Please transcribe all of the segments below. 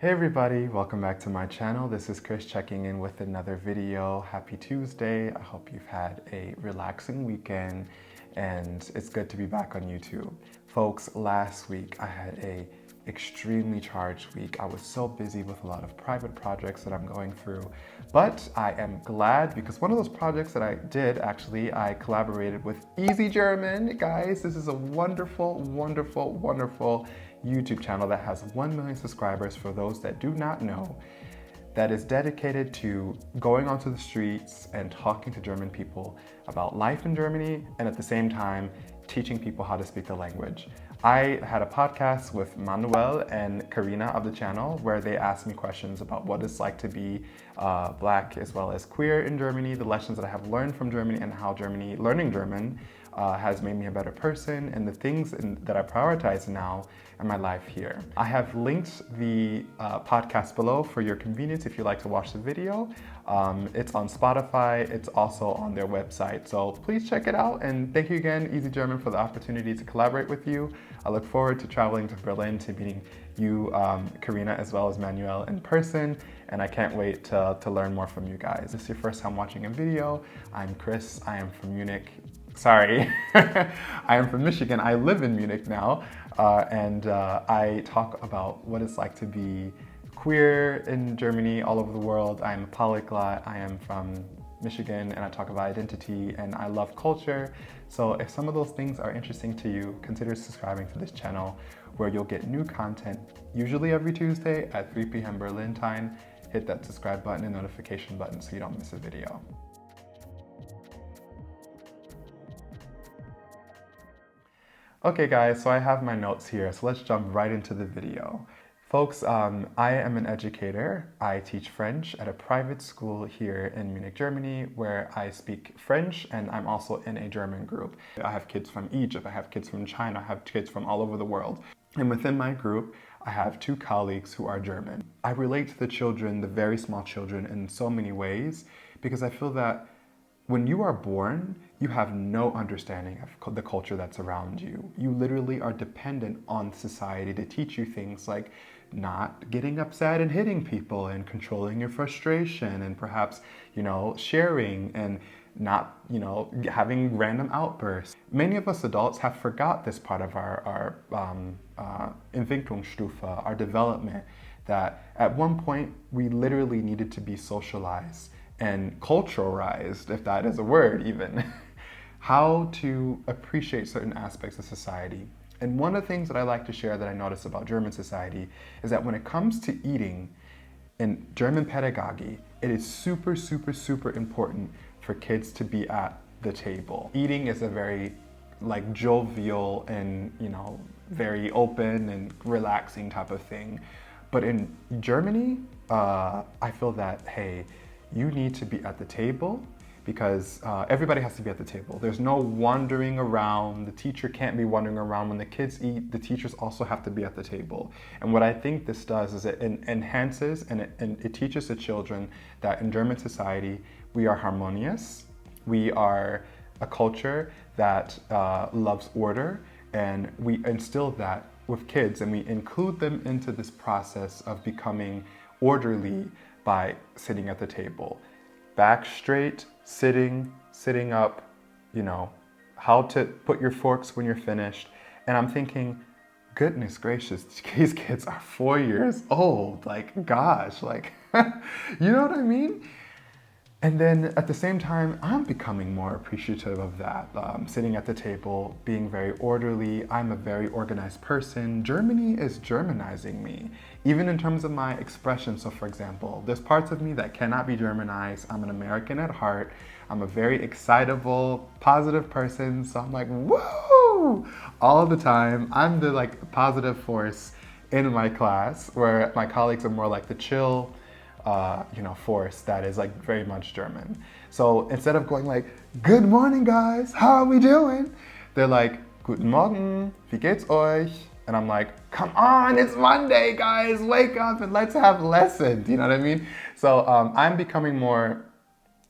Hey everybody, welcome back to my channel. This is Chris checking in with another video. Happy Tuesday. I hope you've had a relaxing weekend and it's good to be back on YouTube. Folks, last week I had a extremely charged week. I was so busy with a lot of private projects that I'm going through, but I am glad because one of those projects that I did, actually, I collaborated with Easy German. Guys, this is a wonderful, wonderful, wonderful YouTube channel that has 1 million subscribers. For those that do not know, that is dedicated to going onto the streets and talking to German people about life in Germany and at the same time teaching people how to speak the language. I had a podcast with Manuel and Karina of the channel where they asked me questions about what it's like to be Black as well as queer in Germany, the lessons that I have learned from Germany and how learning German has made me a better person, and the things that I prioritize now in my life here. I have linked the podcast below for your convenience if you'd like to watch the video. It's on Spotify, it's also on their website, so please check it out. And thank you again, Easy German, for the opportunity to collaborate with you. I look forward to traveling to Berlin to meeting you, Karina, as well as Manuel in person, and I can't wait to learn more from you guys. If this is your first time watching a video, I'm Chris, I am from Munich. Sorry, I am from Michigan. I live in Munich now, and I talk about what it's like to be queer in Germany, all over the world. I'm a polyglot. I am from Michigan, and I talk about identity, and I love culture. So if some of those things are interesting to you, consider subscribing to this channel where you'll get new content, usually every Tuesday at 3 p.m. Berlin time. Hit that subscribe button and notification button so you don't miss a video. Okay guys, so I have my notes here, so let's jump right into the video. Folks, I am an educator. I teach French at a private school here in Munich, Germany, where I speak French, and I'm also in a German group. I have kids from Egypt, I have kids from China, I have kids from all over the world. And within my group, I have 2 colleagues who are German. I relate to the children, the very small children, in so many ways, because I feel that when you are born, you have no understanding of the culture that's around you. You literally are dependent on society to teach you things like not getting upset and hitting people and controlling your frustration and perhaps, sharing and not, having random outbursts. Many of us adults have forgot this part of our Entwicklungsstufe, our development, that at one point we literally needed to be socialized and culturalized, if that is a word even, how to appreciate certain aspects of society. And one of the things that I like to share that I notice about German society is that when it comes to eating in German pedagogy, it is super, super, super important for kids to be at the table. Eating is a very jovial and, very open and relaxing type of thing. But in Germany, I feel that, hey, you need to be at the table because everybody has to be at the table. There's no wandering around. The teacher can't be wandering around. When the kids eat, the teachers also have to be at the table. And what I think this does is it enhances and it teaches the children that in German society, we are harmonious. We are a culture that loves order, and we instill that with kids and we include them into this process of becoming orderly by sitting at the table. Back straight, sitting up, how to put your forks when you're finished. And I'm thinking, goodness gracious, these kids are 4 years old. Gosh, you know what I mean? And then at the same time, I'm becoming more appreciative of that. Sitting at the table, being very orderly. I'm a very organized person. Germany is Germanizing me, even in terms of my expression. So for example, there's parts of me that cannot be Germanized. I'm an American at heart. I'm a very excitable, positive person. So I'm like, woo, all the time. I'm the positive force in my class, where my colleagues are more like the chill, force that is very much German. So instead of going good morning guys, how are we doing? They're like, guten Morgen, wie geht's euch? And I'm like, come on, it's Monday guys, wake up and let's have lessons, you know what I mean? So I'm becoming more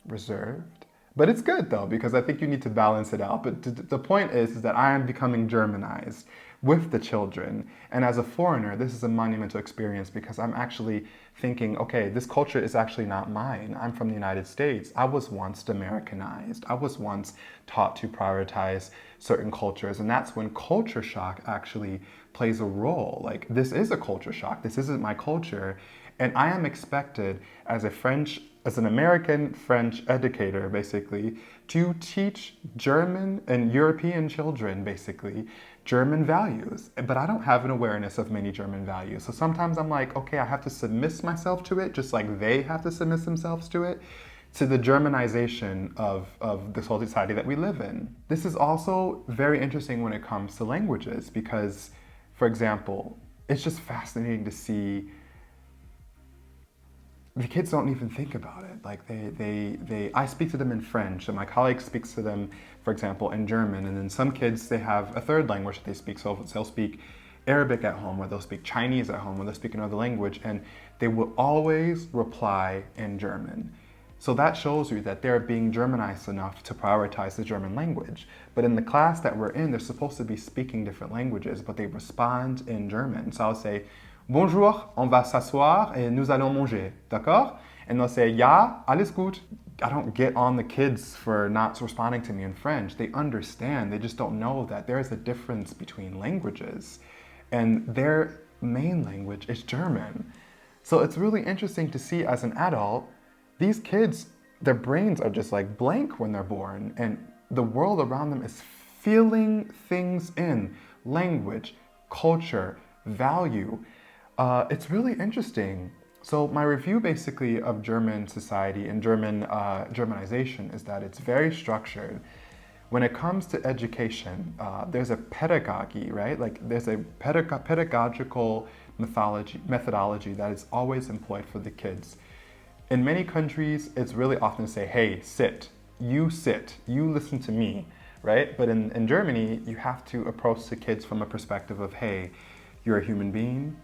reserved, but it's good though, because I think you need to balance it out. But the point is that I am becoming Germanized, with the children. And as a foreigner, this is a monumental experience because I'm actually thinking, okay, this culture is actually not mine. I'm from the United States. I was once Americanized. I was once taught to prioritize certain cultures. And that's when culture shock actually plays a role. Like, this is a culture shock. This isn't my culture. And I am expected as an American French educator, basically, to teach German and European children, basically, German values. But I don't have an awareness of many German values. So sometimes I'm like, okay, I have to submit myself to it, just like they have to submit themselves to it, to the Germanization of this whole society that we live in. This is also very interesting when it comes to languages because, for example, it's just fascinating to see the kids don't even think about it. Like I speak to them in French, and my colleague speaks to them, for example, in German. And then some kids, they have a third language that they speak. So they'll speak Arabic at home, or they'll speak Chinese at home, or they'll speak another language, and they will always reply in German. So that shows you that they're being Germanized enough to prioritize the German language. But in the class that we're in, they're supposed to be speaking different languages, but they respond in German. So I'll say, bonjour, on va s'asseoir et nous allons manger, d'accord? And they'll say, ja, alles gut. I don't get on the kids for not responding to me in French. They understand, they just don't know that there is a difference between languages. And their main language is German. So it's really interesting to see as an adult, these kids, their brains are just like blank when they're born, and the world around them is filling things in: language, culture, value. It's really interesting. So my review basically of German society and Germanization is that it's very structured. When it comes to education, there's a pedagogy, right? Like there's a pedagogical methodology that is always employed for the kids. In many countries, it's really often say, hey, sit, you listen to me, right? But in Germany, you have to approach the kids from a perspective of, hey, you're a human being.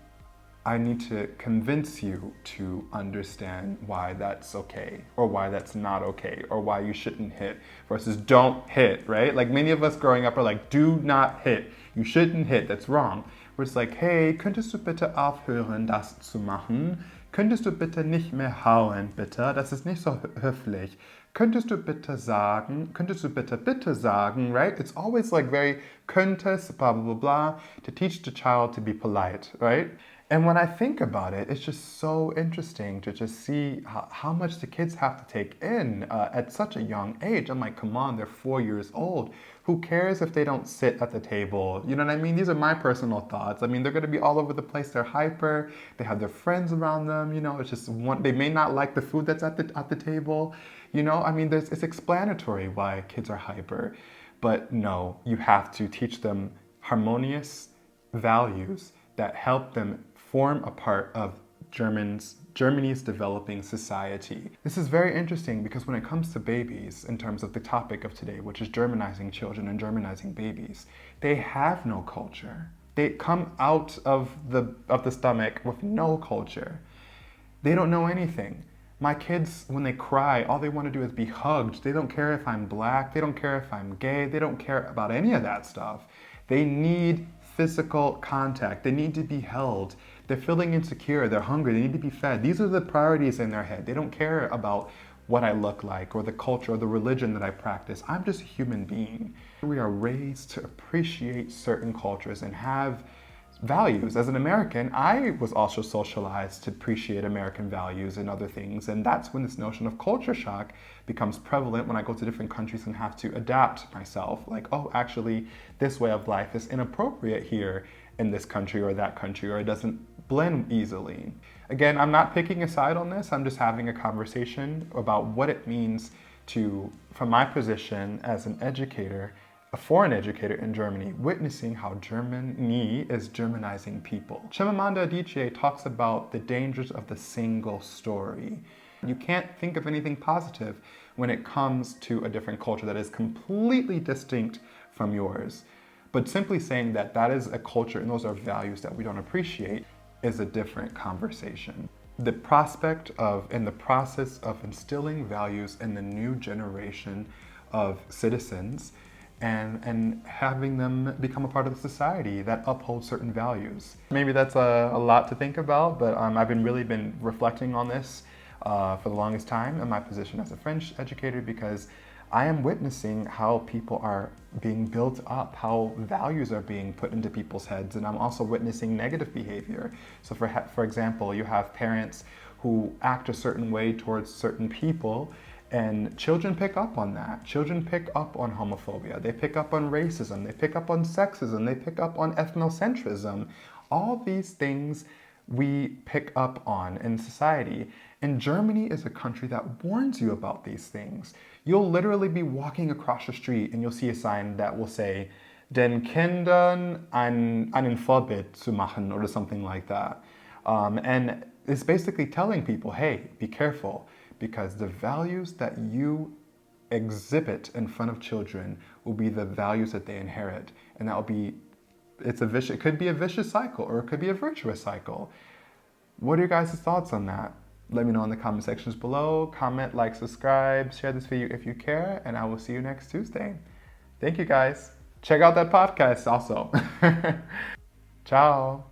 I need to convince you to understand why that's okay, or why that's not okay, or why you shouldn't hit versus don't hit, right? Like many of us growing up are like, do not hit. You shouldn't hit, that's wrong. Where it's like, hey, könntest du bitte aufhören, das zu machen? Könntest du bitte nicht mehr hauen, bitte? Das ist nicht so höflich. Könntest du bitte sagen, right? It's always like very könntest, blah, blah, blah, blah, to teach the child to be polite, right? And when I think about it, it's just so interesting to just see how much the kids have to take in at such a young age. I'm like, come on, they're 4 years old. Who cares if they don't sit at the table? You know what I mean? These are my personal thoughts. I mean, they're going to be all over the place. They're hyper. They have their friends around them. You know, it's just they may not like the food that's at the table. You know, I mean, it's explanatory why kids are hyper. But no, you have to teach them harmonious values that help them form a part of Germany's developing society. This is very interesting because when it comes to babies, in terms of the topic of today, which is Germanizing children and Germanizing babies, they have no culture. They come out of the stomach with no culture. They don't know anything. My kids, when they cry, all they want to do is be hugged. They don't care if I'm black. They don't care if I'm gay. They don't care about any of that stuff. They need physical contact. They need to be held. They're feeling insecure. They're hungry. They need to be fed. These are the priorities in their head. They don't care about what I look like or the culture or the religion that I practice. I'm just a human being. We are raised to appreciate certain cultures and have values. As an American, I was also socialized to appreciate American values and other things, and that's when this notion of culture shock becomes prevalent when I go to different countries and have to adapt myself. Like, oh, actually, this way of life is inappropriate here in this country or that country, or it doesn't blend easily. Again, I'm not picking a side on this. I'm just having a conversation about what it means to, from my position as an educator, a foreign educator in Germany, witnessing how Germany is Germanizing people. Chimamanda Adichie talks about the dangers of the single story. You can't think of anything positive when it comes to a different culture that is completely distinct from yours. But simply saying that that is a culture and those are values that we don't appreciate is a different conversation. The prospect of and the process of instilling values in the new generation of citizens and having them become a part of the society that upholds certain values. Maybe that's a lot to think about, but I've really been reflecting on this for the longest time in my position as a French educator, because I am witnessing how people are being built up, how values are being put into people's heads, and I'm also witnessing negative behavior. So for example, you have parents who act a certain way towards certain people, and children pick up on that. Children pick up on homophobia. They pick up on racism. They pick up on sexism. They pick up on ethnocentrism. All these things we pick up on in society. And Germany is a country that warns you about these things. You'll literally be walking across the street and you'll see a sign that will say, den Kindern einen Vorbild zu machen, or something like that. And it's basically telling people, hey, be careful, because the values that you exhibit in front of children will be the values that they inherit. And that will be, it could be a vicious cycle, or it could be a virtuous cycle. What are your guys' thoughts on that? Let me know in the comment sections below. Comment, like, subscribe, share this video if you care, and I will see you next Tuesday. Thank you guys. Check out that podcast also. Ciao.